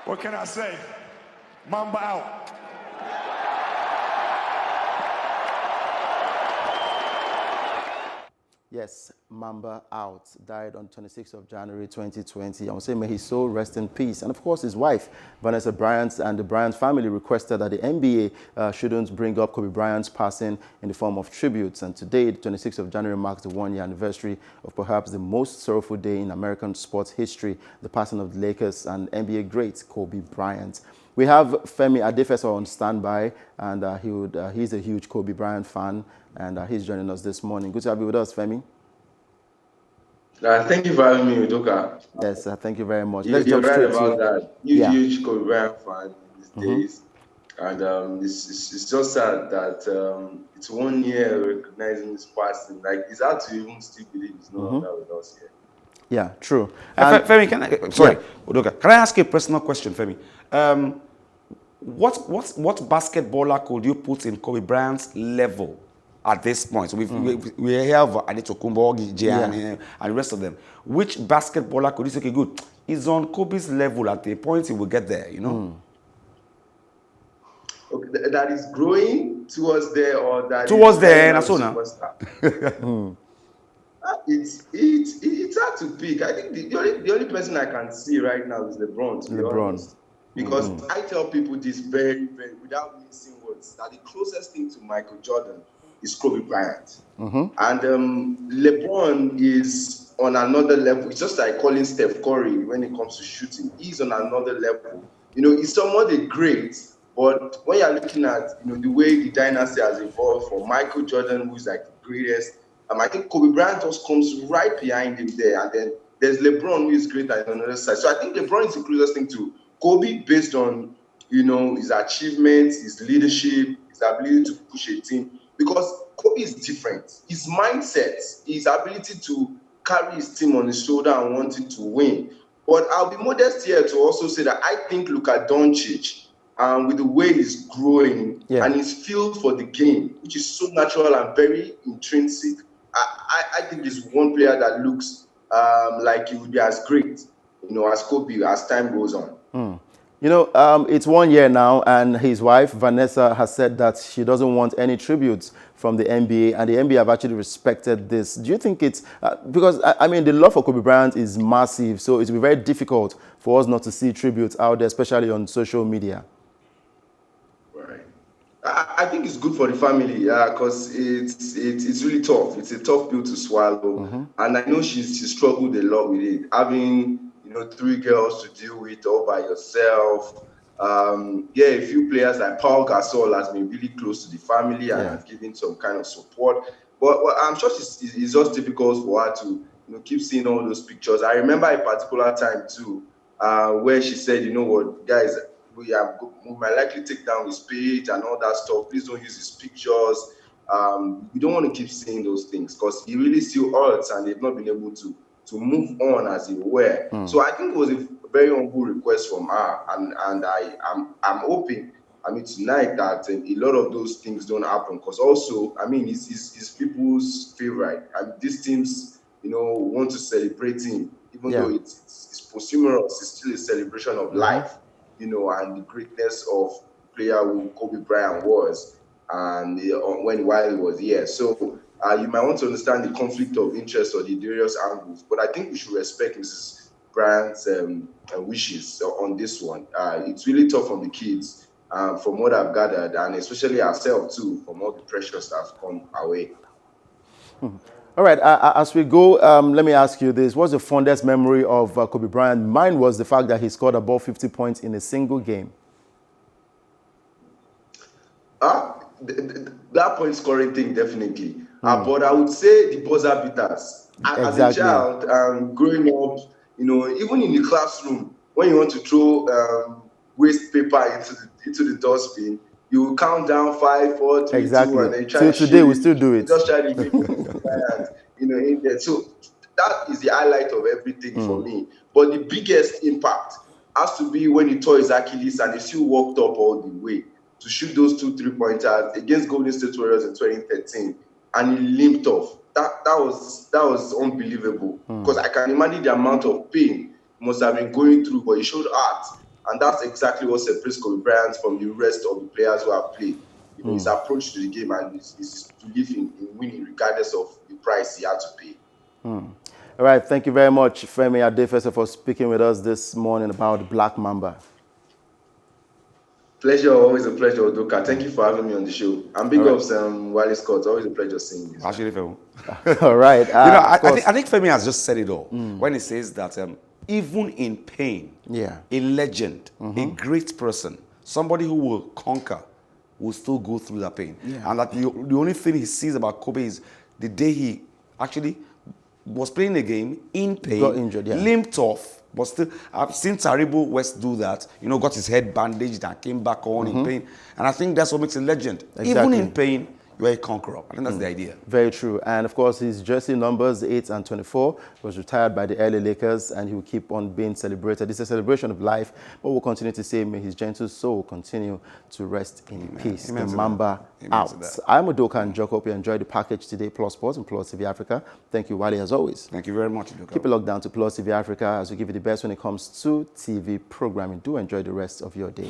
What can I say? Mamba out. Yes, Mamba out. Died on 26th of January 2020. I would say may his soul rest in peace. And of course, his wife, Vanessa Bryant, and the Bryant family requested that the NBA shouldn't bring up Kobe Bryant's passing in the form of tributes. And today, the 26th of January, marks the one-year anniversary of perhaps the most sorrowful day in American sports history, the passing of the Lakers and NBA great Kobe Bryant. We have Femi Adefeso on standby, and he's a huge Kobe Bryant fan, and he's joining us this morning. Good to have you with us, Femi. Thank you for having me, Udoka. Yes, thank you very much. Let's jump straight about that. Huge Kobe Bryant fan these days. And it's just sad that it's 1 year recognizing his passing. Like, it's hard to even still believe he's no longer with us here. Yeah, true. Femi, Udoka, can I ask you a personal question, Femi? What basketballer could you put in Kobe Bryant's level at this point? So we have Adetokunbo, Gianni, and the rest of them. Which basketballer could you say, okay, good, is on Kobe's level at the point he will get there, you know? Okay, that is growing towards there, or that towards is there, and so now. It's hard to pick. I think the only person I can see right now is LeBron, to be honest. Because I tell people this very, very, without missing words, that the closest thing to Michael Jordan is Kobe Bryant. And LeBron is on another level. It's just like calling Steph Curry when it comes to shooting. He's on another level. You know, he's somewhat great, but when you're looking at, you know, the way the dynasty has evolved from Michael Jordan, who's like the greatest, I think Kobe Bryant just comes right behind him there. And then there's LeBron, who is great on the other side. So I think LeBron is the closest thing to Kobe based on, you know, his achievements, his leadership, his ability to push a team. Because Kobe is different. His mindset, his ability to carry his team on his shoulder and wanting to win. But I'll be modest here to also say that I think Luka Doncic, with the way he's growing and his feel for the game, which is so natural and very intrinsic, I think he's one player that looks like he would be as great, you know, as Kobe as time goes on. You know, it's 1 year now, and his wife, Vanessa, has said that she doesn't want any tributes from the NBA, and the NBA have actually respected this. Do you think it's, because, I mean, the love for Kobe Bryant is massive, so it will be very difficult for us not to see tributes out there, especially on social media? Right. I think it's good for the family, because it's really tough. It's a tough pill to swallow, and I know she struggled a lot with it, having, you know, 3 girls to deal with all by yourself. A few players like Paul Gasol has been really close to the family and have given some kind of support. But I'm sure it's just difficult for her to, you know, keep seeing all those pictures. I remember a particular time too, where she said, you know what, guys, we might likely take down his page and all that stuff. Please don't use his pictures. We don't want to keep seeing those things because he really still hurts and they've not been able to move on as it were. So I think it was a very humble request from her, and I'm hoping, I mean, tonight that a lot of those things don't happen, because also, I mean, it's people's favorite, and these teams, you know, want to celebrate him, even though it's posthumous, it's still a celebration of life, you know, and the greatness of player who Kobe Bryant was, and while he was here. So you might want to understand the conflict of interest or the various angles, but I think we should respect Mrs. Bryant's wishes on this one. It's really tough on the kids, from what I've gathered, and especially ourselves too, from all the pressures that have come our way. All right, as we go, let me ask you this. What's the fondest memory of Kobe Bryant? Mine was the fact that he scored above 50 points in a single game. That point scoring thing, definitely. But I would say the buzzer beaters. As a child, growing up, you know, even in the classroom, when you want to throw waste paper into the dustbin, you count down 5, 4, 3, 2, and then try to today we still do it. Just try to make it, you know, in there. So that is the highlight of everything for me. But the biggest impact has to be when he tore his Achilles and he still walked up all the way to shoot those 2 3-pointers against Golden State Warriors in 2013, and he limped off. That was unbelievable, because I can imagine the amount of pain he must have been going through, but he showed heart And that's exactly what separates Kobe Bryant from the rest of the players who have played. You know, his approach to the game and his belief in winning regardless of the price he had to pay. All right, thank you very much, Femi Adefeso, for speaking with us this morning about Black Mamba. Pleasure, always a pleasure, Udoka. Thank you for having me on the show. And big ups, Wale Scott. Always a pleasure seeing you. Actually, Femi. All right. I think Femi has just said it all when he says that even in pain, a legend, a great person, somebody who will conquer, will still go through that pain. And that the only thing he sees about Kobe is the day he actually was playing a game in pain, got injured, limped off, but still, I've seen Taribo West do that, you know, got his head bandaged and came back on in pain. And I think that's what makes a legend. Exactly. Even in pain, you're a conqueror. I think that's the idea. Very true. And of course, his jersey numbers 8 and 24 was retired by the LA Lakers, and he will keep on being celebrated. It's a celebration of life, but we'll continue to say, may his gentle soul continue to rest in peace. The Mamba out. I'm Udoka and Njoku. Hope you enjoyed the package today, Plus Sports and Plus TV Africa. Thank you, Wale, as always. Thank you very much, Udoka. Keep it locked down to Plus TV Africa as we give you the best when it comes to TV programming. Do enjoy the rest of your day.